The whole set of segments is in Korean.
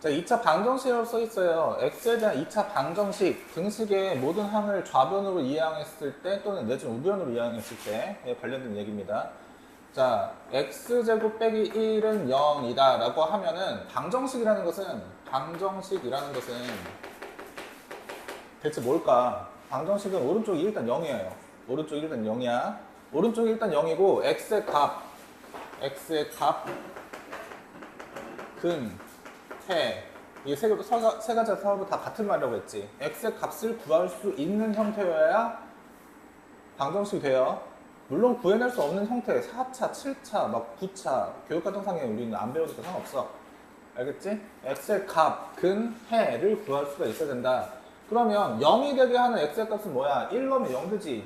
자, 2차 방정식이라고 써 있어요. x에 대한 2차 방정식, 등식의 모든 항을 좌변으로 이항했을 때 또는 내지는 우변으로 이항했을 때에 관련된 얘기입니다. 자, x제곱 빼기 1은 0이다 라고 하면은 방정식이라는 것은 대체 뭘까? 방정식은 오른쪽이 일단 0이에요. 오른쪽이 일단 0이야. 오른쪽이 일단 0이고 x의 값 근, 해. 이게 세 가지가 서로 다 같은 말이라고 했지. x의 값을 구할 수 있는 형태여야 방정식이 돼요. 물론 구해낼 수 없는 형태, 4차, 7차, 막 9차, 교육과정상에 우리는 안 배우니까 상관없어. 알겠지? x의 값, 근, 해를 구할 수가 있어야 된다. 그러면 0이 되게 하는 x의 값은 뭐야? 1 넣으면 0 되지.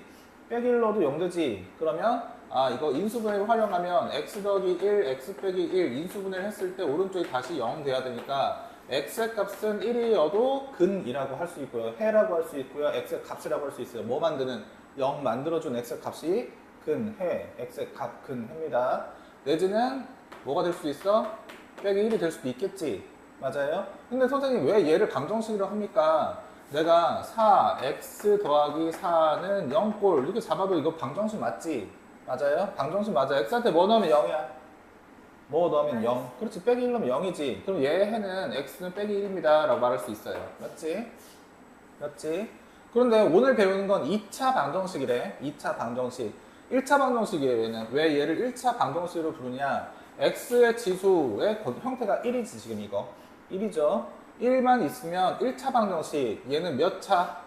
빼기 1 넣어도 0 되지. 그러면 이거 인수분해를 활용하면 x 더하기 1, x 빼기 1 인수분해를 했을 때 오른쪽이 다시 0 돼야 되니까 x의 값은 1이어도 근이라고 할 수 있고요. 해라고 할 수 있고요. x의 값이라고 할 수 있어요. 뭐 만드는? 0 만들어준 x의 값이 근, 해. x의 값, 근, 해입니다. 내지는 뭐가 될 수 있어? 빼기 1이 될 수도 있겠지. 맞아요? 근데 선생님 왜 얘를 방정식이라고 합니까? 내가 4x 더하기 4는 0꼴 이렇게 잡아도 이거 방정식 맞지? 맞아요? 방정식 맞아. x한테 뭐 넣으면 0이야? 뭐 넣으면 0. 그렇지. 빼기 1 넣으면 0이지. 그럼 얘 해는 x는 빼기 1입니다 라고 말할 수 있어요. 맞지? 맞지? 그런데 오늘 배우는 건 2차 방정식이래. 2차 방정식. 1차 방정식이에요. 얘는. 왜 얘를 1차 방정식으로 부르냐? x의 지수의 형태가 1이지 지금 이거. 1이죠. 1만 있으면 1차 방정식. 얘는 몇 차?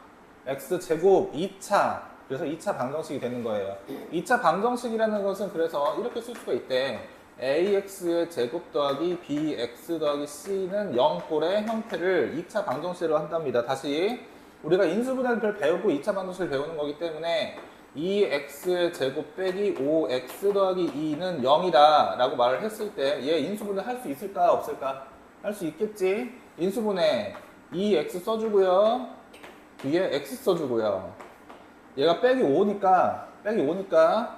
x제곱 2차. 그래서 2차 방정식이 되는 거예요. 2차 방정식이라는 것은 그래서 이렇게 쓸 수가 있대. ax의 제곱 더하기 bx 더하기 c는 0꼴의 형태를 2차 방정식으로 한답니다. 다시 우리가 인수분해를 배우고 2차 방정식을 배우는 거기 때문에 2x의 제곱 빼기 5x 더하기 2는 0이다 라고 말을 했을 때 얘 인수분해 할 수 있을까 없을까? 할 수 있겠지. 인수분해 2x 써주고요. 뒤에 x 써주고요. 얘가 빼기 5니까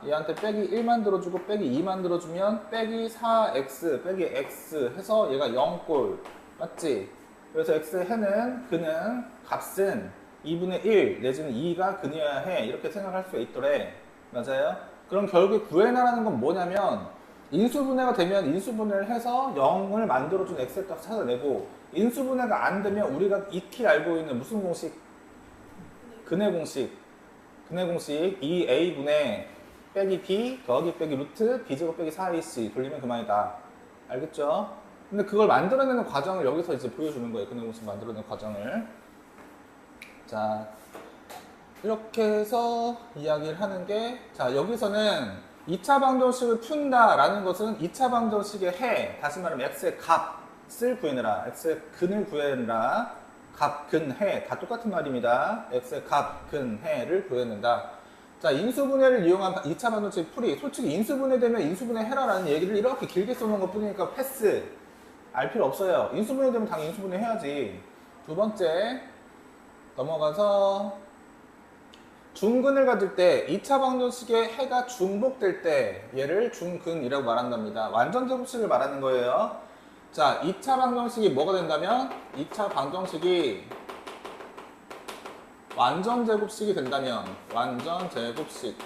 얘한테 빼기 1 만들어주고 빼기 2 만들어주면 빼기 4x 빼기 x 해서 얘가 0꼴 맞지? 그래서 x의 해는 그는 값은 2분의 1 내지는 2가 근이어야 해 이렇게 생각할 수가 있더래. 맞아요? 그럼 결국 구해내라는 건 뭐냐면 인수분해가 되면 인수분해를 해서 0을 만들어준 x의 값 찾아내고 인수분해가 안 되면 우리가 익히 알고 있는 무슨 공식? 근의 공식 2a분의 빼기 b 더하기 빼기 루트 b제곱 빼기 4ac 돌리면 그만이다. 알겠죠? 근데 그걸 만들어내는 과정을 여기서 이제 보여주는 거예요. 근의 공식 만들어내는 과정을. 자, 이렇게 해서 이야기를 하는 게, 자, 여기서는 2차 방정식을 푼다라는 것은 2차 방정식의 해, 다시 말하면 x의 값을 구해내라. x의 근을 구해내라. 값, 근, 해 다 똑같은 말입니다. x의 값, 근, 해를 구해낸다. 자, 인수분해를 이용한 2차 방정식 풀이. 솔직히 인수분해 되면 인수분해 해라라는 얘기를 이렇게 길게 써놓은 것 뿐이니까 패스. 알 필요 없어요. 인수분해 되면 당연히 인수분해 해야지. 두 번째 넘어가서 중근을 가질 때 2차 방정식의 해가 중복될 때 얘를 중근이라고 말한답니다. 완전 제곱식을 말하는 거예요. 자, 2차 방정식이 뭐가 된다면 2차 방정식이 완전 제곱식이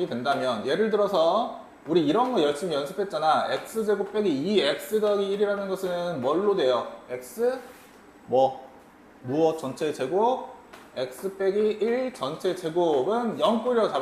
된다면 예를 들어서 우리 이런 거 열심히 연습했잖아. x제곱 빼기 2x 더하기 1이라는 것은 뭘로 돼요? x 무엇 전체의 제곱 x 빼기 1 전체 제곱은 0꼴이라고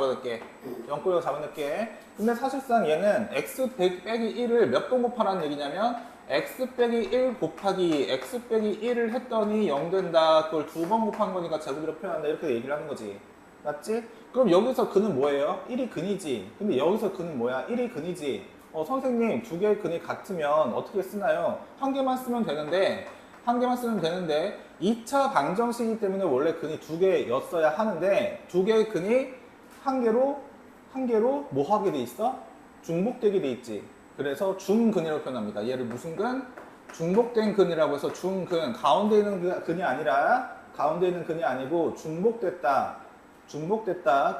잡아낼게. 근데 사실상 얘는 x 빼기 1을 몇 번 곱하라는 얘기냐면 x 빼기 1 곱하기 x 빼기 1을 했더니 0 된다. 그걸 두 번 곱한 거니까 제곱이라고 표현한다. 이렇게 얘기를 하는 거지. 맞지? 그럼 여기서 근은 뭐예요? 1이 근이지. 근데 여기서 근은 뭐야? 1이 근이지. 선생님 두 개의 근이 같으면 어떻게 쓰나요? 한 개만 쓰면 되는데 2차 방정식이기 때문에 원래 근이 두 개였어야 하는데 두 개의 근이 한 개로 뭐 하게 돼 있어? 중복되게 돼 있지. 그래서 중근이라고 표현합니다. 얘를 무슨 근? 중복된 근이라고 해서 중근. 가운데 있는 근이 아니고 중복됐다.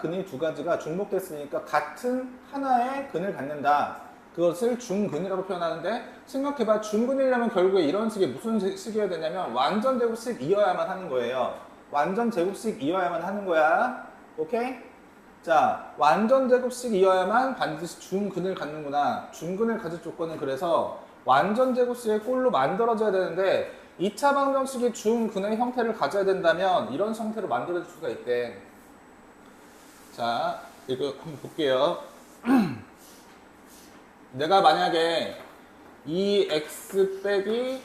근이 두 가지가 중복됐으니까 같은 하나의 근을 갖는다. 그것을 중근이라고 표현하는데 생각해봐. 중근이려면 결국에 이런 식의 무슨 식이어야 되냐면 완전 제곱식이어야만 하는 거예요. 완전 제곱식이어야만 하는 거야. 오케이? 자, 완전 제곱식이어야만 반드시 중근을 갖는구나. 중근을 가질 조건은 그래서 완전 제곱식의 꼴로 만들어져야 되는데 2차 방정식이 중근의 형태를 가져야 된다면 이런 형태로 만들어질 수가 있대. 자, 이거 한번 볼게요. 내가 만약에 2x 빼기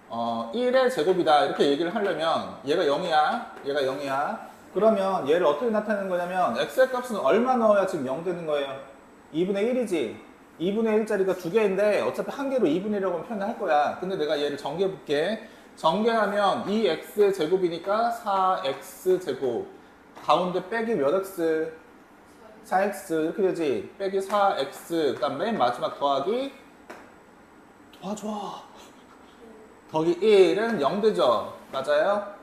1의 제곱이다 이렇게 얘기를 하려면 얘가 0이야. 얘가 0이야. 그러면 얘를 어떻게 나타내는 거냐면 x의 값은 얼마 넣어야 지금 0 되는 거예요? 2분의 1이지. 2분의 1짜리가 두 개인데 어차피 한 개로 2분의 1이라고 표현할 거야. 근데 내가 얘를 정리해 볼게. 정리하면 2x의 제곱이니까 4x 제곱. 가운데 빼기 몇 x? 4x 이렇게 되지. 빼기 4x. 그 다음 맨 마지막 더하기 도와줘. 더하기 1은 0 되죠. 맞아요?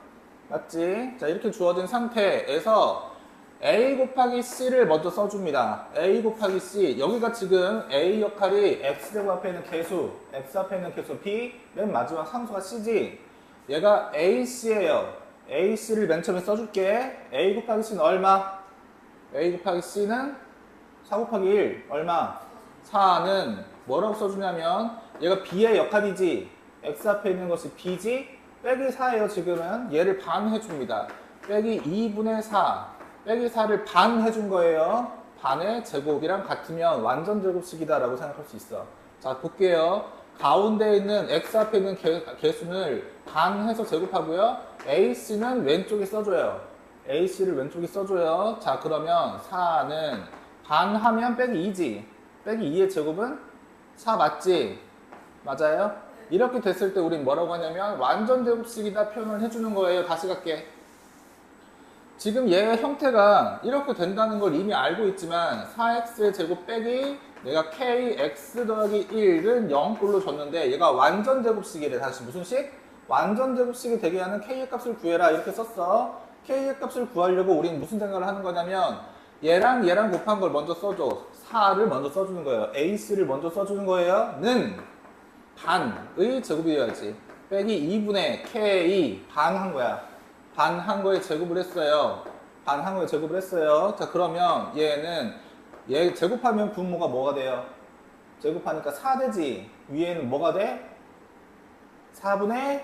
맞지? 자, 이렇게 주어진 상태에서 a 곱하기 c를 먼저 써줍니다. a 곱하기 c. 여기가 지금 a 역할이 x제곱 앞에 있는 개수, x 앞에 있는 개수 b, 맨 마지막 상수가 c지. 얘가 ac예요. ac를 맨 처음에 써줄게. a 곱하기 c는 얼마? a 곱하기 c는 4 곱하기 1 얼마? 4는 뭐라고 써주냐면 얘가 b의 역할이지. x 앞에 있는 것이 b지. 빼기 4예요. 지금은 얘를 반 해줍니다. 빼기 2분의 4 빼기 4를 반 해준 거예요. 반의 제곱이랑 같으면 완전 제곱식이다 라고 생각할 수 있어. 자, 볼게요. 가운데 있는 x 앞에 있는 개수를 반 해서 제곱하고요. ac는 왼쪽에 써줘요. ac를 왼쪽에 써줘요. 자, 그러면 4는 반 하면 빼기 2지. 빼기 2의 제곱은 4 맞지? 맞아요? 이렇게 됐을 때 우린 뭐라고 하냐면 완전 제곱식이다 표현을 해주는 거예요. 다시 갈게. 지금 얘의 형태가 이렇게 된다는 걸 이미 알고 있지만 4x의 제곱 빼기 내가 kx 더하기 1은 0꼴로 줬는데 얘가 완전 제곱식이래. 다시 무슨 식? 완전 제곱식이 되게 하는 k의 값을 구해라 이렇게 썼어. k의 값을 구하려고 우린 무슨 생각을 하는 거냐면 얘랑 얘랑 곱한 걸 먼저 써줘. 4를 먼저 써주는 거예요. ac를 먼저 써주는 거예요. 는 반의 제곱이어야지. 빼기 2분의 k 반 한 거야. 반 한 거에 제곱을 했어요. 반 한 거에 제곱을 했어요. 자, 그러면 얘는 얘 제곱하면 분모가 뭐가 돼요? 제곱하니까 4 되지. 위에는 뭐가 돼? 4분의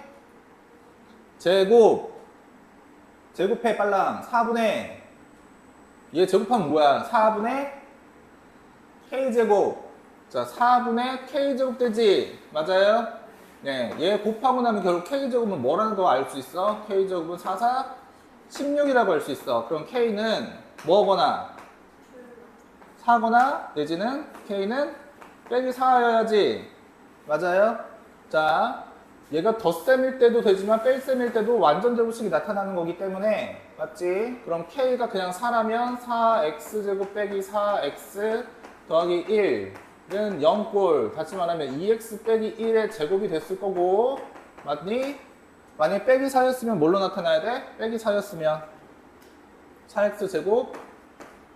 제곱. 제곱해 빨랑. 4분의 얘 제곱하면 뭐야? 4분의 k제곱. 자, 4분의 k제곱 되지. 맞아요? 네, 얘 곱하고 나면 결국 k제곱은 뭐라는 거 알 수 있어? k제곱은 4, 4, 16이라고 할 수 있어. 그럼 k는 뭐거나 4거나 내지는 k는 빼기 4여야지. 맞아요? 자, 얘가 덧셈일 때도 되지만 뺄셈일 때도 완전 제곱식이 나타나는 거기 때문에 맞지? 그럼 k가 그냥 4라면 4x제곱 빼기 4x 더하기 1은 0꼴. 다시 말하면 2x 빼기 1의 제곱이 됐을 거고 맞니? 만약에 빼기 4였으면 뭘로 나타나야 돼? 빼기 4였으면 4x제곱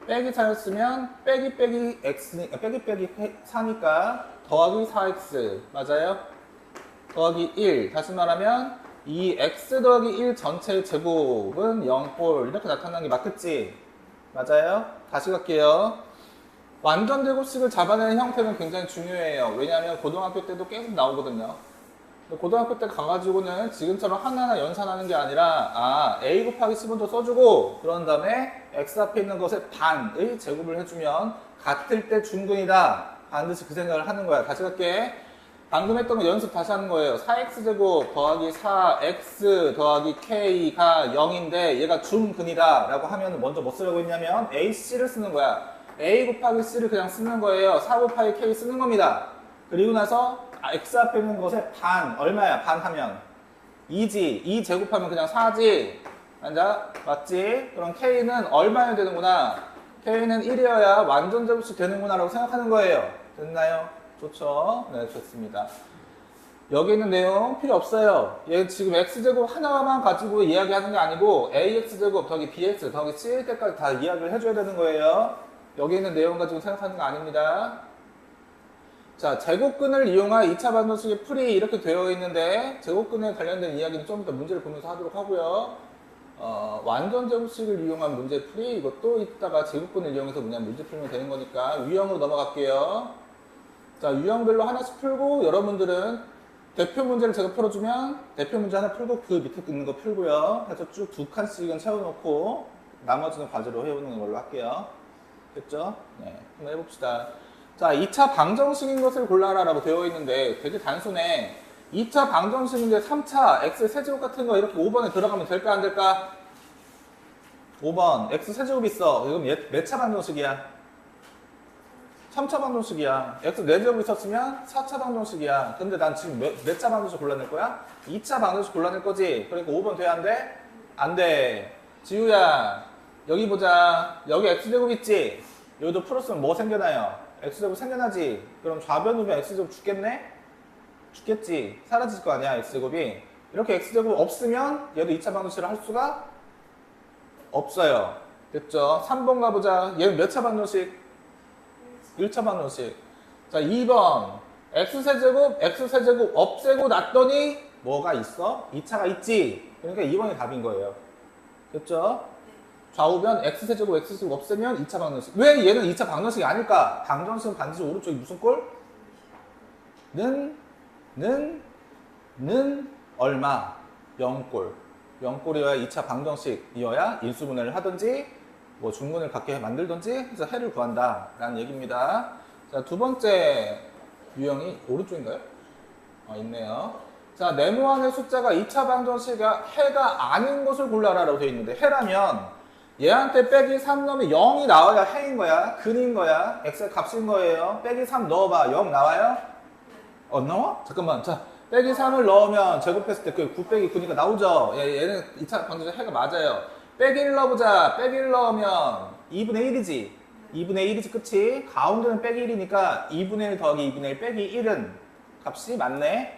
빼기 4였으면 빼기 빼기 x 빼기 빼기 4니까 더하기 4x 맞아요? 더하기 1 다시 말하면 이 x 더하기 1 전체의 제곱은 0꼴 이렇게 나타나는 게 맞겠지? 맞아요? 다시 갈게요. 완전 제곱식을 잡아내는 형태는 굉장히 중요해요. 왜냐하면 고등학교 때도 계속 나오거든요. 고등학교 때 가가지고는 지금처럼 하나하나 연산하는 게 아니라 a 곱하기 10은 써주고 그런 다음에 x 앞에 있는 것에 반의 제곱을 해주면 같을 때 중근이다. 반드시 그 생각을 하는 거야. 다시 갈게. 방금 했던 거 연습 다시 하는 거예요. 4x제곱 더하기 4x 더하기 k가 0인데 얘가 중근이다 라고 하면 먼저 뭐 쓰려고 했냐면 ac를 쓰는 거야. a 곱하기 c를 그냥 쓰는 거예요. 4 곱하기 k 쓰는 겁니다. 그리고 나서 x 앞에 있는 것에 반 얼마야? 반 하면 2지. 2 제곱하면 그냥 4지. 앉아? 맞지? 그럼 k는 얼마여야 되는구나? k는 1이어야 완전 제곱식 되는구나 라고 생각하는 거예요. 됐나요? 좋죠? 네, 좋습니다. 여기 있는 내용 필요 없어요. 얘 지금 x제곱 하나만 가지고 이야기하는 게 아니고 ax제곱 더하기 bx 더하기 c일 때까지 다 이야기를 해줘야 되는 거예요. 여기 있는 내용 가지고 생각하는 거 아닙니다. 자, 제곱근을 이용한 2차 방정식의 풀이 이렇게 되어 있는데 제곱근에 관련된 이야기는 좀 더 문제를 보면서 하도록 하고요. 완전 제곱식을 이용한 문제 풀이 이것도 이따가 제곱근을 이용해서 그냥 문제 풀면 되는 거니까 유형으로 넘어갈게요. 자, 유형별로 하나씩 풀고 여러분들은 대표 문제를 제가 풀어주면 대표 문제 하나 풀고 그 밑에 있는 거 풀고요. 해서 쭉 두 칸씩은 채워놓고 나머지는 과제로 해오는 걸로 할게요. 됐죠? 네, 한번 해봅시다. 자, 2차 방정식인 것을 골라라 라고 되어 있는데 되게 단순해. 2차 방정식인데 3차 x 세제곱 같은 거 이렇게 5번에 들어가면 될까 안 될까? 5번 x 세제곱 있어. 이건 몇 차 방정식이야? 3차 방정식이야. x 4제곱 있었으면 4차 방정식이야. 근데 난 지금 몇 차 방정식 골라낼 거야? 2차 방정식 골라낼 거지? 그러니까 5번 돼야 안 돼? 안 돼. 지우야, 여기 보자. 여기 x제곱 있지? 여기도 풀었으면 뭐 생겨나요? x제곱 생겨나지? 그럼 좌변 우변 x제곱 죽겠네? 죽겠지. 사라질 거 아니야, x제곱이. 이렇게 x제곱 없으면 얘도 2차 방정식을 할 수가 없어요. 됐죠? 3번 가보자. 얘는 몇 차 방정식? 1차 방정식. 자, 2번. x세제곱 없애고 놨더니 뭐가 있어? 2차가 있지? 그러니까 2번이 답인 거예요. 됐죠? 좌우변 x세제곱 없애면 2차 방정식. 왜 얘는 2차 방정식이 아닐까? 방정식은 반드시 오른쪽이 무슨 꼴? 는 얼마? 0꼴. 0꼴이어야 2차 방정식이어야 인수분해를 하든지 뭐 중문을 갖게 만들든지 해서 해를 구한다 라는 얘기입니다. 자, 두 번째 유형이 오른쪽인가요? 있네요. 자, 네모안의 숫자가 2차 방정식이 해가 아닌 것을 골라라 라고 되어 있는데 해라면 얘한테 빼기 3 넣으면 0이 나와야 해인 거야. 근인 거야. x의 값인 거예요. 빼기 3 넣어봐. 0 나와요? 나와? 잠깐만. 자, 빼기 3을 넣으면 제곱했을 때 그 9 빼기 9니까 나오죠? 얘는 2차 방정식 해가 맞아요. 빼기 1 넣어보자. 빼기 1 넣으면 2분의 1이지. 2분의 1이지, 그치? 가운데는 빼기 1이니까 2분의 1 더하기 2분의 1 빼기 1은 값이 맞네?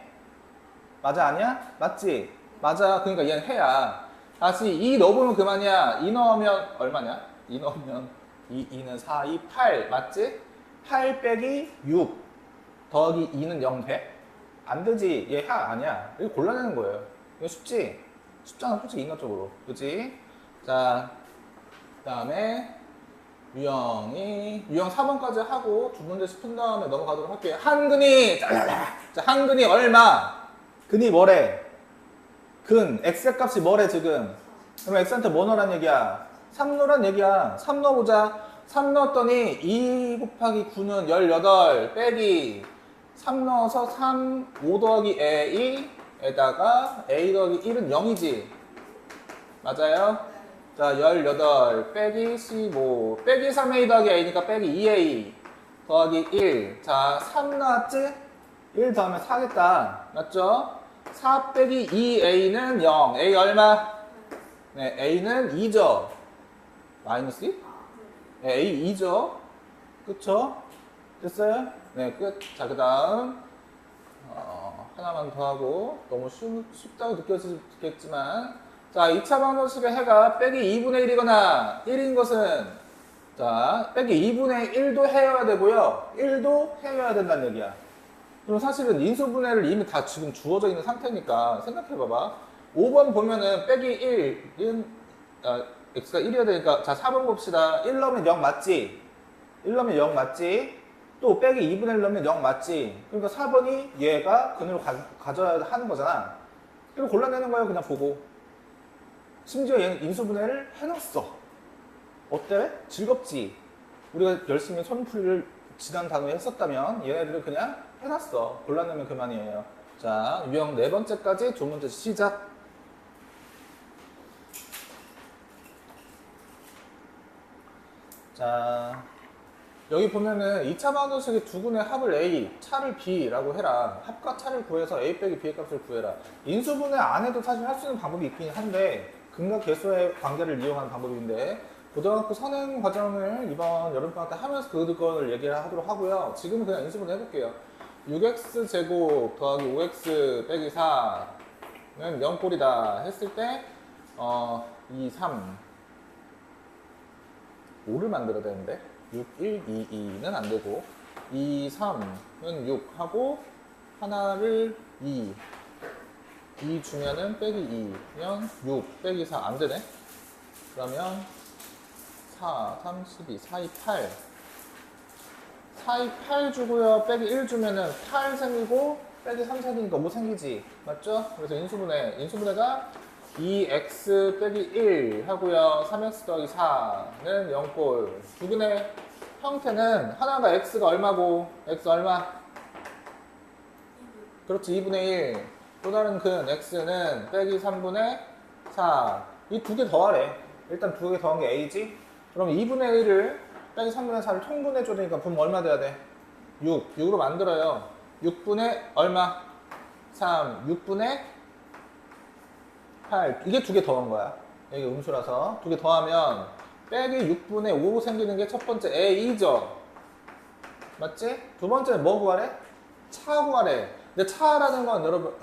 맞아, 아니야? 맞지? 맞아. 그러니까 얘는 해야. 다시 2 넣어보면 그만이야. 2 넣으면 얼마냐? 2 넣으면 2는 4, 2, 8 맞지? 8 빼기 6 더하기 2는 0 돼? 안 되지. 얘 하 아니야. 이거 골라내는 거예요. 이거 쉽지? 쉽잖아, 솔직히 인간적으로. 그치? 자, 그 다음에 유형 4번까지 하고 두 문제씩 푼 다음에 넘어가도록 할게요. 한근이 자, 한근이 얼마? 근이 뭐래? 근, x값이 뭐래 지금? 그러면 x한테 뭐 넣으란 얘기야? 3 넣으란 얘기야. 3 넣어보자. 3 넣었더니 2 곱하기 9는 18 빼기 3 넣어서 3, 5 더하기 a에다가 a 더하기 1은 0이지. 맞아요? 자, 18 빼기 15 빼기 3a 더하기 a니까 빼기 2a 더하기 1. 자, 3 나왔지? 1 더하면 4겠다. 맞죠? 4 빼기 2a는 0. a 얼마? 네, a는 2죠. 마이너스 2? 네, a 2죠. 그쵸? 됐어요? 네, 끝. 자, 그 다음 하나만 더 하고 너무 쉽다고 느껴지겠지만 자, 2차 방정식의 해가 빼기 2분의 1이거나 1인 것은 자, 빼기 2분의 1도 해야 되고요. 1도 해야 된다는 얘기야. 그럼 사실은 인수분해를 이미 다 지금 주어져 있는 상태니까 생각해봐봐. 5번 보면은 빼기 1은 x가 1이어야 되니까 자, 4번 봅시다. 1 넣으면 0 맞지? 1 넣으면 0 맞지? 또 빼기 2분의 1 넣으면 0 맞지? 그러니까 4번이 얘가 근으로 가져야 하는 거잖아. 그리고 골라내는 거예요, 그냥 보고. 심지어 얘는 인수분해를 해놨어. 어때? 즐겁지? 우리가 열심히 손풀이를 지난 단어에 했었다면 얘네들을 그냥 해놨어. 골라내면 그만이에요. 자, 유형 4번째까지 두 문제 시작. 자, 여기 보면은 2차 방정식의 두 군의 합을 A, 차를 B라고 해라. 합과 차를 구해서 A 빼기 B의 값을 구해라. 인수분해 안 해도 사실 할 수 있는 방법이 있긴 한데 근과 계수의 관계를 이용하는 방법인데 고등학교 선행 과정을 이번 여름방학 때 하면서 그걸 얘기를 하도록 하고요. 지금은 그냥 인수분해 해볼게요. 6x제곱 더하기 5x 빼기 4는 0꼴이다 했을 때 2, 3 5를 만들어야 되는데 6, 1, 2, 2는 안 되고 2, 3은 6 하고 하나를 2 주면은 빼기 2면 6 빼기 4 안 되네. 그러면 4, 3, 12, 4, 2, 8 4, 2, 8 주고요. 빼기 1 주면은 8 생기고 빼기 3 생기니까 5 생기지. 맞죠? 그래서 인수분해가 2x 빼기 1 하고요. 3x 더하기 4는 0꼴. 두근의 형태는 하나가 x가 얼마고 x 얼마? 그렇지 2분의 1. 또 다른 근 x는 빼기 3분의 4. 이 두 개 더하래. 일단 두 개 더한 게 a지. 그럼 2분의 1을 빼기 3분의 4를 통분해 줘야 되니까 그럼 얼마 돼야 돼? 6으로 만들어요. 6분의 얼마? 3. 6분의 8. 이게 두 개 더한 거야. 이게 음수라서 두 개 더하면 빼기 6분의 5 생기는 게 첫 번째 a죠. 맞지? 두 번째는 뭐 구하래? 차 구하래. 근데 차라는 건 여러분,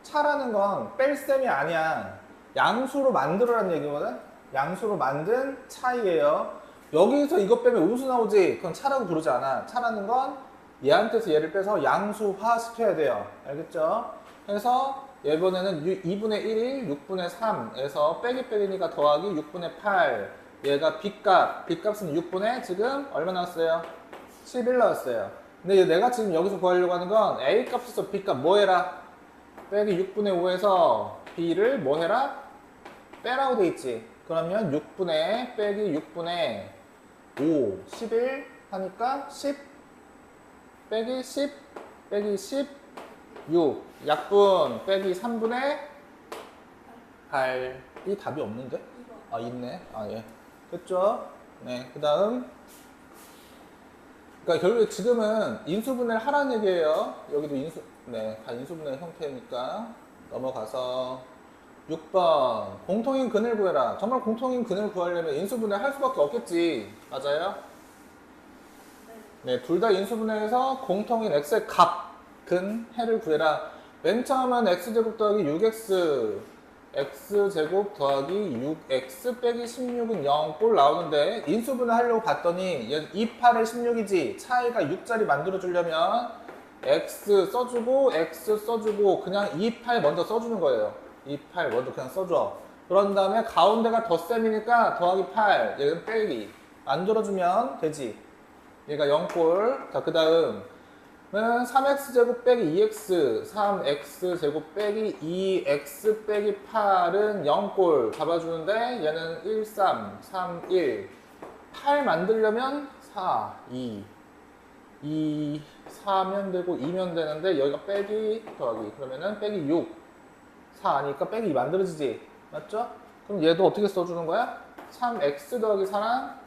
차라는 건 뺄셈이 아니야. 양수로 만들어라는 얘기거든? 양수로 만든 차이예요. 여기서 이거 빼면 음수 나오지? 그건 차라고 부르지 않아. 차라는 건 얘한테서 얘를 빼서 양수화 시켜야 돼요. 알겠죠? 그래서 이번에는 2분의 1이 6분의 3에서 빼기니까 더하기 6분의 8. 얘가 B값은 6분의 지금 얼마 나왔어요? 11 나왔어요. 근데 내가 지금 여기서 구하려고 하는 건 A값에서 B값 뭐 해라? 빼기 6분의 5에서 B를 뭐 해라? 빼라고 돼 있지. 그러면 6분의 빼기 6분의 5, 11 하니까 10 빼기 10 빼기 10 6 약분 빼기 3분의 8. 이 답이 없는데? 아 있네. 아 예. 됐죠? 네. 그 다음 그러니까 결국에 지금은 인수분해를 하라는 얘기예요. 여기도 다 인수분해 형태니까 넘어가서 6번 공통인 근을 구해라. 정말 공통인 근을 구하려면 인수분해 할 수밖에 없겠지. 맞아요? 네, 둘 다 인수분해해서 공통인 x의 값, 근, 해를 구해라. 맨 처음은 x제곱 더하기 6x x제곱 더하기 6x 빼기 16은 0꼴 나오는데 인수분해 하려고 봤더니 28에 16이지. 차이가 6자리 만들어주려면 x 써주고 x 써주고 그냥 28 먼저 써주는 거예요. 28 먼저 그냥 써줘. 그런 다음에 가운데가 덧셈이니까 더하기 8 얘는 빼기 만들어주면 되지. 얘가 0꼴. 자, 그 다음은 3x제곱 빼기 2x 3x제곱 빼기 2x 빼기 8은 0꼴 잡아주는데 얘는 1, 3, 3, 1 8 만들려면 4, 2 4면 되고 2면 되는데 여기가 빼기 더하기 그러면은 빼기 6 4 아니까 빼기 2 만들어지지. 맞죠? 그럼 얘도 어떻게 써주는 거야? 3x 더하기 4랑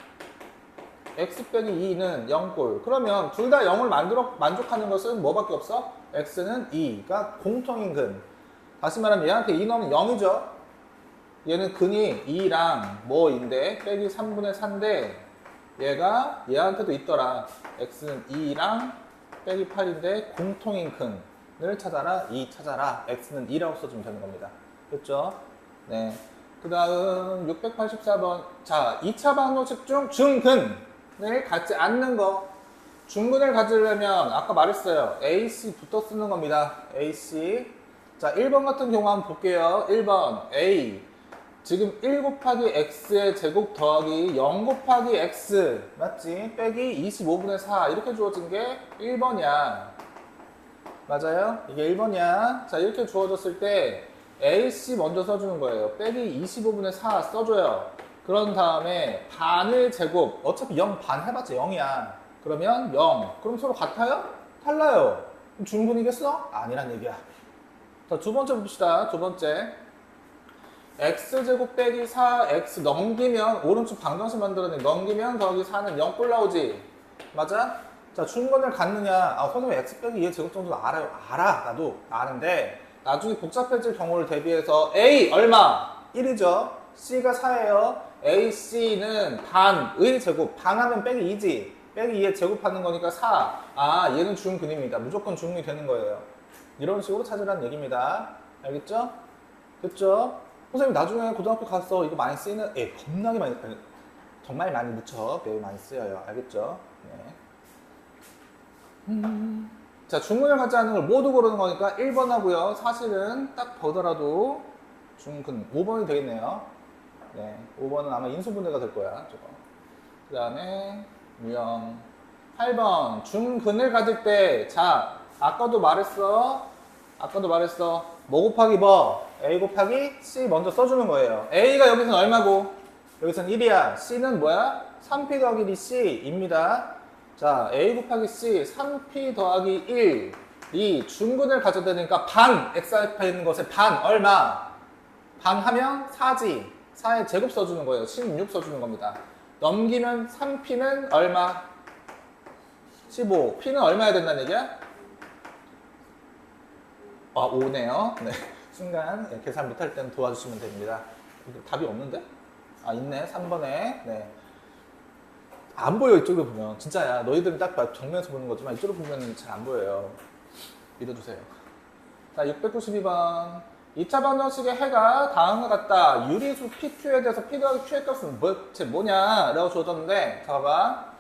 x 빼기 2는 0꼴. 그러면 둘 다 0을 만족하는 것은 뭐밖에 없어? x는 2가 공통인 근. 다시 말하면 얘한테 2 넣으면 0이죠. 얘는 근이 2랑 뭐인데 빼기 3분의 4인데 얘가 얘한테도 있더라. x는 2랑 빼기 8인데 공통인 근을 찾아라. 2 찾아라. x는 2라고 써주면 되는 겁니다. 됐죠? 네. 그 다음 684번. 자, 2차 방정식 중 중근 을 갖지 않는 거. 중근을 가지려면 아까 말했어요. AC부터 쓰는 겁니다. AC. 자, 1번 같은 경우 한번 볼게요. 1번 A. 지금 1 곱하기 X의 제곱 더하기 0 곱하기 X. 맞지? 빼기 25분의 4. 이렇게 주어진 게 1번이야. 맞아요? 이게 1번이야. 자, 이렇게 주어졌을 때 AC 먼저 써주는 거예요. 빼기 25분의 4 써줘요. 그런 다음에 반을 제곱. 어차피 0 반 해봤자 0이야. 그러면 0. 그럼 서로 같아요? 달라요. 그럼 중분이겠어? 아니란 얘기야. 자, 두 번째 봅시다. 두 번째. x제곱 빼기 4x 넘기면 오른쪽 방정식 만들어내. 넘기면 더하기 4는 0꼴 나오지. 맞아? 자, 중근을 갖느냐. 선생님 x 빼기 2의 제곱 정도는 알아요. 알아. 나도 아는데 나중에 복잡해질 경우를 대비해서 a 얼마? 1이죠. c가 4예요. AC는 반의 제곱, 반하면 빼기 2지. 빼기 2에 제곱하는 거니까 4. 아, 얘는 중근입니다. 무조건 중근이 되는 거예요. 이런 식으로 찾으라는 얘기입니다. 알겠죠? 됐죠? 선생님 나중에 고등학교 가서 이거 많이 쓰이는, 겁나게 많이, 정말 많이 묻혀. 매우 많이 쓰여요. 알겠죠? 네. 자, 중근을 갖지 않는 걸 모두 고르는 거니까 1번 하고요. 사실은 딱 보더라도 중근 5번이 되겠네요. 네, 5번은 아마 인수분해가 될 거야. 저거. 그 다음에 유형 8번 중근을 가질 때, 자, 아까도 말했어. 뭐 곱하기 뭐? A 곱하기 C 먼저 써주는 거예요. A가 여기서는 얼마고? 여기서는 1이야. C는 뭐야? 3P 더하기 2C입니다. 자, A 곱하기 C 3P 더하기 1이 중근을 가져야 되니까 반, X 앞에 있는 것의 반, 얼마? 반 하면 4지. 4의 제곱 써주는 거예요. 16 써주는 겁니다. 넘기면 3P는 얼마? 15. P는 얼마야 된다는 얘기야? 5네요. 네. 순간 계산 못할 때는 도와주시면 됩니다. 답이 없는데? 있네. 3번에. 네. 안 보여, 이쪽으로 보면. 진짜야. 너희들은 딱 정면에서 보는 거지만 이쪽으로 보면 잘 안 보여요. 믿어주세요. 자, 692번. 2차 방정식의 해가 다음과 같다. 유리수 PQ에 대해서 P 더하기 Q의 값은 도대체 뭐냐? 라고 줘줬는데, 자, 봐봐.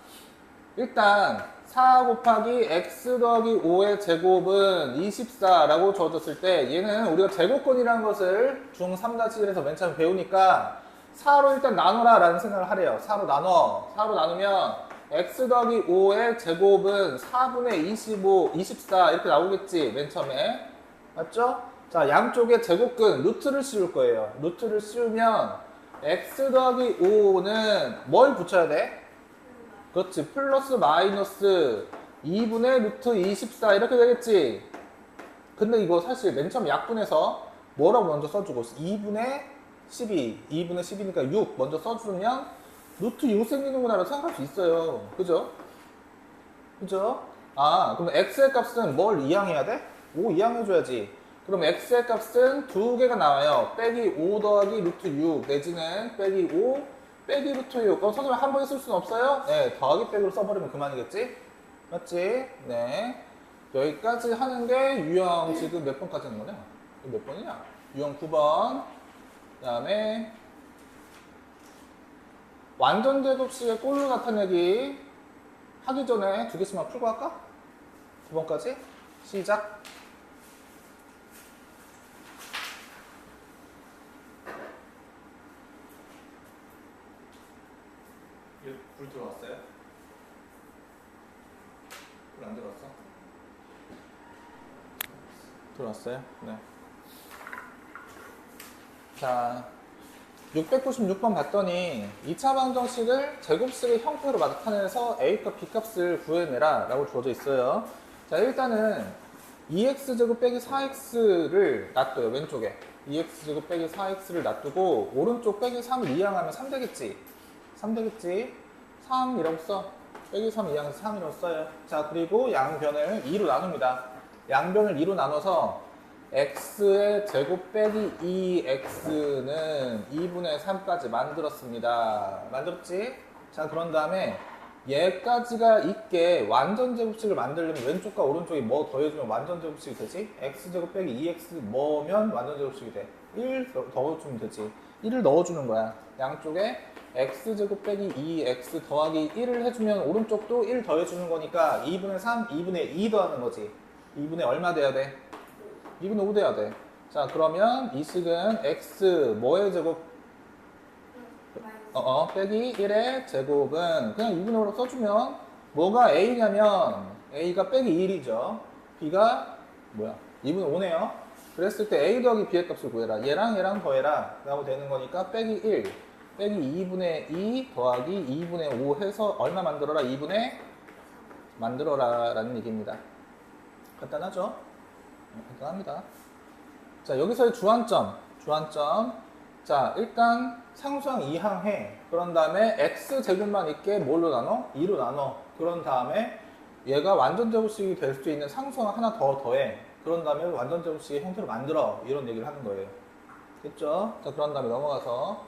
일단 4 곱하기 x 더하기 5의 제곱은 24라고 줘줬을 때 얘는 우리가 제곱근이라는 것을 중3-1에서 맨 처음 배우니까 4로 일단 나눠라 라는 생각을 하래요. 4로 나누면 x 더하기 5의 제곱은 4분의 25, 24 이렇게 나오겠지, 맨 처음에. 맞죠? 자, 양쪽에 제곱근 루트를 씌울 거예요. 루트를 씌우면 x 더하기 5는 뭘 붙여야 돼? 그렇지. 플러스 마이너스 2분의 루트 24 이렇게 되겠지. 근데 이거 사실 맨 처음 약분해서 뭐라고 먼저 써주고 2분의 12니까 6 먼저 써주면 루트 6 생기는구나 라고 생각할 수 있어요. 그죠? 그럼 x의 값은 뭘 이항해야 돼? 5 이항해줘야지. 그럼 x의 값은 두 개가 나와요. 빼기 5 더하기 루트 6 내지는 빼기 5 빼기 루트 6. 선생님 한 번에 쓸 수는 없어요? 네, 더하기 빼기로 써버리면 그만이겠지? 맞지? 네. 여기까지 하는 게 유형 지금 몇 번까지 하는 거냐? 몇 번이냐? 유형 9번. 그 다음에 완전 제곱식의 꼴로 나타내기 하기 전에 두 개씩만 풀고 할까? 9번까지? 시작. 불 들어왔어요? 불 안 들어왔어? 들어왔어요? 네. 자, 696번 봤더니 2차 방정식을 제곱식의 형태로 나타내서 A값, B값을 구해내라 라고 주어져 있어요. 자, 일단은 2x제곱 빼기 4x를 놔둬요. 왼쪽에 2x제곱 빼기 4x를 놔두고 오른쪽 빼기 3을 이항하면 3 되겠지? 3이라고 써. 빼기 3 이항해서 3이라고 써요. 자, 그리고 양변을 2로 나눕니다. 양변을 2로 나눠서 x의 제곱 빼기 2x는 2분의 3까지 만들었습니다. 만들었지? 자, 그런 다음에 얘까지가 있게 완전 제곱식을 만들려면 왼쪽과 오른쪽에 뭐 더해주면 완전 제곱식이 되지? x제곱 빼기 2x 뭐면 완전 제곱식이 돼? 1 넣어주면 되지. 1을 넣어주는 거야. 양쪽에 x제곱 빼기 2x 더하기 1을 해주면 오른쪽도 1 더해주는 거니까 2분의 3, 2분의 2 더하는 거지. 2분의 얼마 돼야 돼? 2분의 5 돼야 돼. 자, 그러면 이 식은 x 뭐의 제곱? 빼기 1의 제곱은 그냥 2분의 5로 써주면 뭐가 a냐면 a가 빼기 1이죠. b가 뭐야? 2분의 5네요. 그랬을 때 a 더하기 b의 값을 구해라. 얘랑 더해라 라고 되는 거니까 빼기 1 빼기 2분의 2 더하기 2분의 5 해서 얼마 만들어라? 2분의 만들어라 라는 얘기입니다. 간단하죠? 간단합니다. 자, 여기서의 주안점. 자, 일단 상수항 이항해. 그런 다음에 x제곱만 있게 뭘로 나눠? 2로 나눠. 그런 다음에 얘가 완전 제곱식이 될 수 있는 상수항 하나 더해. 그런 다음에 완전 제곱식의 형태로 만들어. 이런 얘기를 하는 거예요. 됐죠? 자, 그런 다음에 넘어가서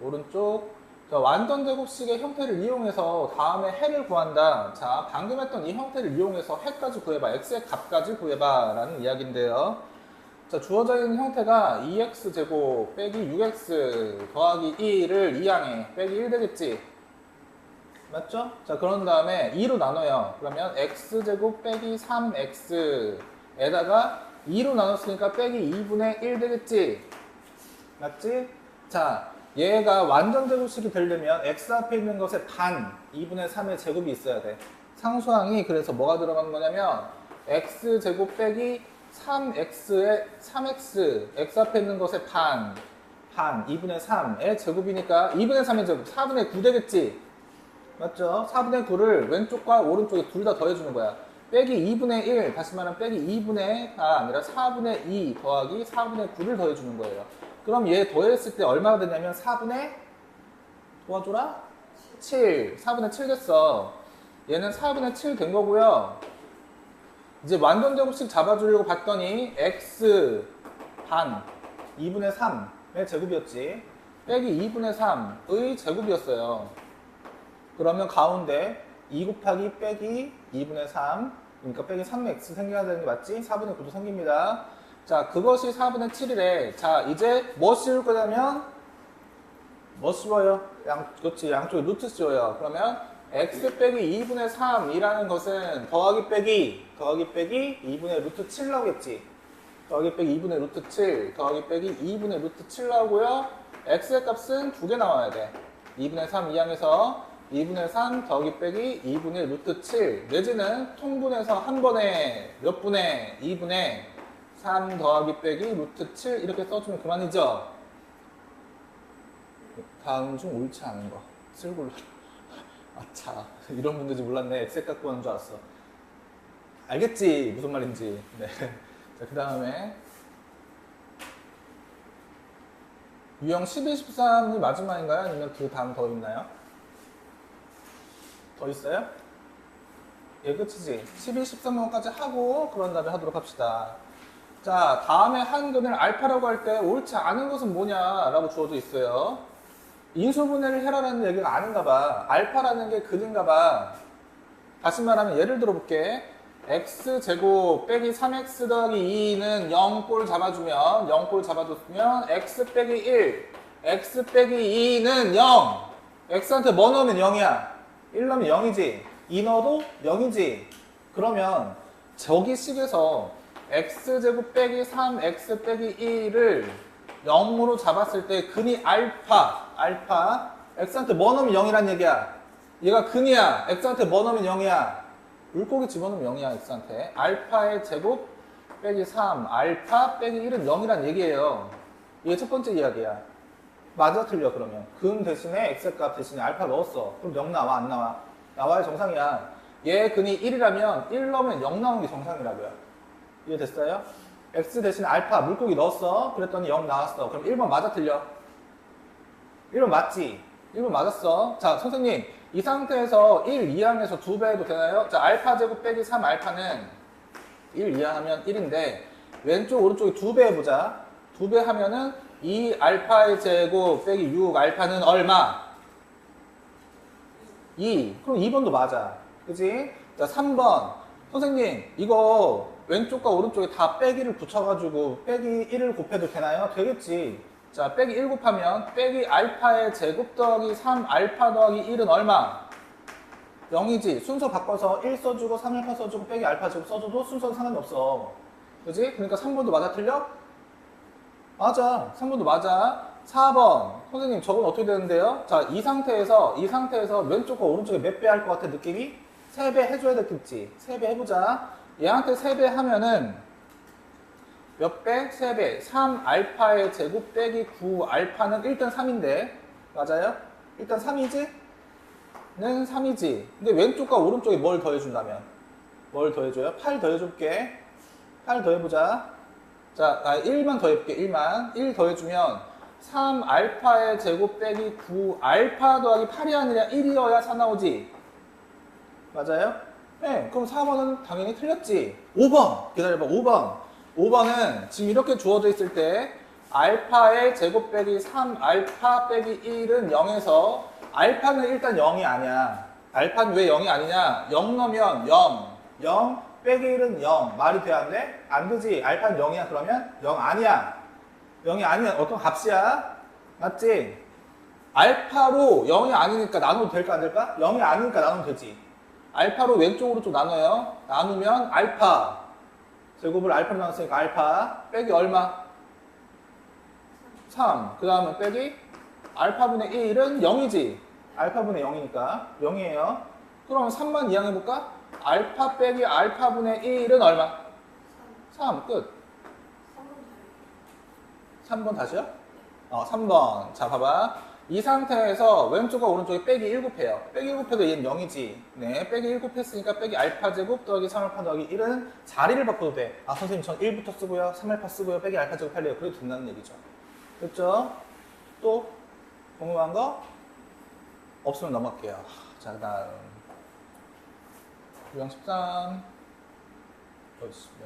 오른쪽. 자, 완전 제곱식의 형태를 이용해서 다음에 해를 구한다. 자, 방금 했던 이 형태를 이용해서 해까지 구해봐. x의 값까지 구해봐. 라는 이야기인데요. 자, 주어져 있는 형태가 2x제곱 빼기 6x 더하기 2를 이항해. 빼기 1 되겠지? 맞죠? 자, 그런 다음에 2로 나눠요. 그러면 x제곱 빼기 3x에다가 2로 나눴으니까 빼기 2분의 1 되겠지? 맞지? 자, 얘가 완전 제곱식이 되려면 x 앞에 있는 것의 반, 2분의 3의 제곱이 있어야 돼. 상수항이 그래서 뭐가 들어간 거냐면 x제곱 빼기 3x의 3x, x 앞에 있는 것의 반, 2분의 3의 제곱이니까 2분의 3의 제곱, 4분의 9 되겠지? 맞죠? 4분의 9를 왼쪽과 오른쪽에 둘 다 더해주는 거야. 빼기 2분의 1, 다시 말하면 빼기 2분의가 아니라 4분의 2 더하기 4분의 9를 더해주는 거예요. 그럼 얘 더했을 때 얼마가 되냐면 4분의, 도와줘라? 7. 4분의 7 됐어. 얘는 4분의 7 된 거고요. 이제 완전 제곱식 잡아주려고 봤더니 x 반 2분의 3의 제곱이었지. 빼기 2분의 3의 제곱이었어요. 그러면 가운데 2 곱하기 빼기 2분의 3, 그러니까 빼기 3x 생겨야 되는 게 맞지? 4분의 9도 생깁니다. 자, 그것이 4분의 7이래. 자, 이제 뭐 씌울 거냐면 뭐 씌워요? 그렇지, 양쪽에 루트 씌워요. 그러면 x 빼기 2분의 3이라는 것은 더하기 빼기 2분의 루트 7 나오겠지. 더하기 빼기 2분의 루트 7, 더하기 빼기 2분의 루트 7 나오고요. x의 값은 두 개 나와야 돼. 2분의 3 이항에서 2분의 3 더하기 빼기 2분의 루트 7 내지는 통분해서 한 번에 몇 분의 2분의 3 더하기 빼기 루트 7 이렇게 써주면 그만이죠. 다음 중 옳지 않은 거 쓸골로. 아차, 이런 문제인지 몰랐네. 엑셀 갖고 하는 줄 알았어. 알겠지 무슨 말인지. 네. 자, 그 다음에 유형 12, 13이 마지막인가요? 아니면 그 다음 더 있나요? 더 있어요? 예, 끝이지. 12, 13번까지 하고 그런 다음에 하도록 합시다. 자, 다음에 한근을 알파라고 할 때 옳지 않은 것은 뭐냐라고 주어져 있어요. 인수분해를 해라라는 얘기가 아닌가 봐. 알파라는 게 근인가 봐. 다시 말하면 예를 들어 볼게. x제곱 빼기 3x 더하기 2는 0꼴 잡아주면 0꼴 잡아줬으면 x 빼기 1 x 빼기 2는 0 x한테 뭐 넣으면 0이야? 1 넣으면 0이지. 2 넣어도 0이지. 그러면 저기 식에서 x제곱 빼기 3x 빼기 1을 0으로 잡았을 때 근이 알파 x한테 뭐 넣으면 0이란 얘기야. 얘가 근이야. x한테 뭐 넣으면 0이야. 물고기 집어넣으면 0이야 x한테. 알파의 제곱 빼기 3 알파 빼기 1은 0이란 얘기예요. 이게 첫 번째 이야기야. 맞아 틀려. 그러면 근 대신에 x값 대신에 알파 넣었어. 그럼 0 나와 안 나와? 나와야 정상이야. 얘 근이 1이라면 1 넣으면 0 나오는 게 정상이라고요. 이해됐어요? x 대신에 알파 물고기 넣었어. 그랬더니 0 나왔어. 그럼 1번 맞아 틀려? 1번 맞지? 1번 맞았어. 자, 선생님 이 상태에서 1 이항에서 2배 해도 되나요? 자, 알파 제곱 빼기 3 알파는 1 이항하면 1인데 왼쪽 오른쪽에 2배 해보자. 2배 하면은 2 알파의 제곱 빼기 6 알파는 얼마? 2. 그럼 2번도 맞아. 그지? 자, 3번. 선생님, 이거 왼쪽과 오른쪽에 다 빼기를 붙여가지고 빼기 1을 곱해도 되나요? 되겠지. 자, 빼기 1 곱하면 빼기 알파의 제곱 더하기 3 알파 더하기 1은 얼마? 0이지. 순서 바꿔서 1 써주고 3 알파 써주고 빼기 알파 제곱 써줘도 순서는 상관이 없어. 그지? 그러니까 3번도 맞아 틀려? 맞아. 3번도 맞아. 4번. 선생님, 저건 어떻게 되는데요? 자, 이 상태에서 왼쪽과 오른쪽에 몇 배 할 것 같아, 느낌이? 3배 해줘야 되겠지. 3배 해보자. 얘한테 3배 하면은 몇 배? 3배. 3 알파의 제곱 빼기 9 알파는 일단 3인데. 맞아요? 일단 3이지? 는 3이지. 근데 왼쪽과 오른쪽에 뭘 더해준다면? 뭘 더해줘요? 8 더해줄게. 8 더해보자. 자, 1만 더해볼게. 1만. 1 더해주면 3 알파의 제곱 빼기 9 알파 더하기 8이 아니라 1이어야 4 나오지. 맞아요? 네. 그럼 4번은 당연히 틀렸지. 5번. 기다려봐. 5번. 5번은 지금 이렇게 주어져 있을 때 알파의 제곱 빼기 3 알파 빼기 1은 0에서 알파는 일단 0이 아니야. 알파는 왜 0이 아니냐? 0 넣으면 0 빼기 1은 0. 말이 돼야 안 돼? 안 되지. 알파는 0이야. 그러면 0 아니야. 0이 아니야. 어떤 값이야? 맞지? 알파로 0이 아니니까 나눠도 될까 안 될까? 0이 아니니까 나누면 되지. 알파로 왼쪽으로 좀 나눠요. 나누면 알파 제곱을 알파로 나눴으니까 알파 빼기 얼마? 3. 그 다음에 빼기 알파분의 1은 0이지. 알파분의 0이니까 0이에요. 그럼 3만 이항해볼까? 알파 빼기 알파분의 1은 얼마? 3. 끝. 3번 다시요? 3번. 자, 봐봐. 이 상태에서 왼쪽과 오른쪽에 빼기 1 곱해요. 빼기 1 곱해도 얘는 0이지. 네, 빼기 1 곱했으니까 빼기 알파 제곱 더하기 3알파 더하기 1은 자리를 바꿔도 돼. 아, 선생님 전 1부터 쓰고요. 3알파 쓰고요. 빼기 알파 제곱 할래요. 그래도 된다는 얘기죠. 됐죠? 또 궁금한 거? 없으면 넘어갈게요. 자, 그 다음 유형 13 여기 있습니다.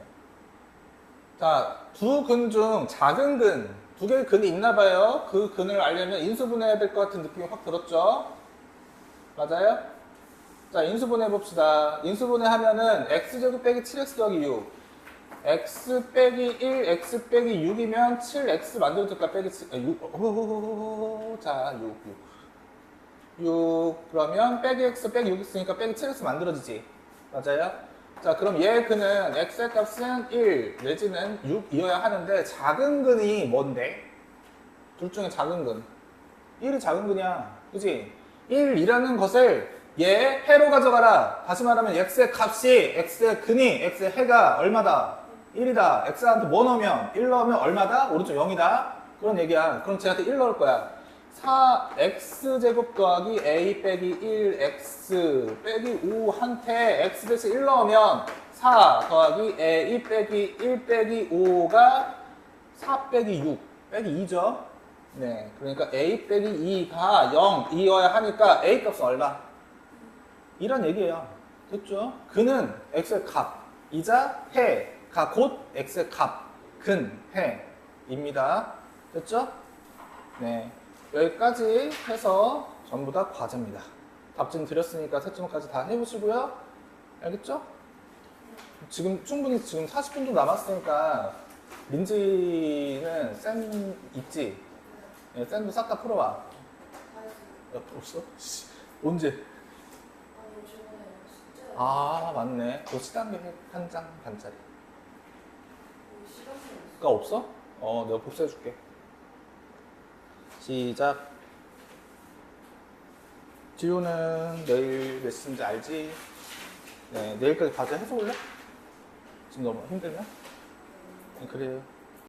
자, 두 근 중 작은 근 두 개의 근이 있나 봐요. 그 근을 알려면 인수분해해야 될 것 같은 느낌이 확 들었죠? 맞아요? 자, 인수분해 봅시다. 인수분해 하면은 x제곱 빼기 7x 더하기 6 x 빼기 1, x 빼기 6이면 7x 만들어줄까? 빼기 7, 6, 자, 6 그러면 빼기 x 빼기 6 있으니까 빼기 7x 만들어지지. 맞아요? 자, 그럼 얘 근은 x의 값은 1 내지는 6이어야 하는데 작은 근이 뭔데? 둘 중에 작은 근 1이 작은 근이야. 그지? 1이라는 것을 얘 해로 가져가라. 다시 말하면 x의 값이 x의 근이 x의 해가 얼마다? 1이다. x한테 뭐 넣으면? 1 넣으면 얼마다? 오른쪽 0이다. 그런 얘기야. 그럼 쟤한테 1 넣을 거야. 4x제곱 더하기 a 빼기 1x 빼기 5한테 x 대신 1 넣으면 4 더하기 a 빼기 1 빼기 5가 4 빼기 6 빼기 2죠. 네, 그러니까 a 빼기 2가 0이어야 하니까 a 값은 얼마? 이런 얘기예요. 됐죠? 근은 x의 값이자 해가 곧 x의 값, 근, 해입니다. 됐죠? 네. 여기까지 해서 전부 다 과제입니다. 답진 드렸으니까 채점까지 다 해보시고요. 알겠죠? 지금 충분히 지금 40분 좀 남았으니까 민지는 쌤 있지? 네, 쌤도 싹 다 풀어와. 없어? 언제? 아, 맞네. 너 시단계 한 장 반짜리. 가 없어? 내가 복사해줄게. 시작. 지효는 내일 몇 시인지 알지? 네, 내일까지 과제 해서 올래? 지금 너무 힘들면? 네, 그래요.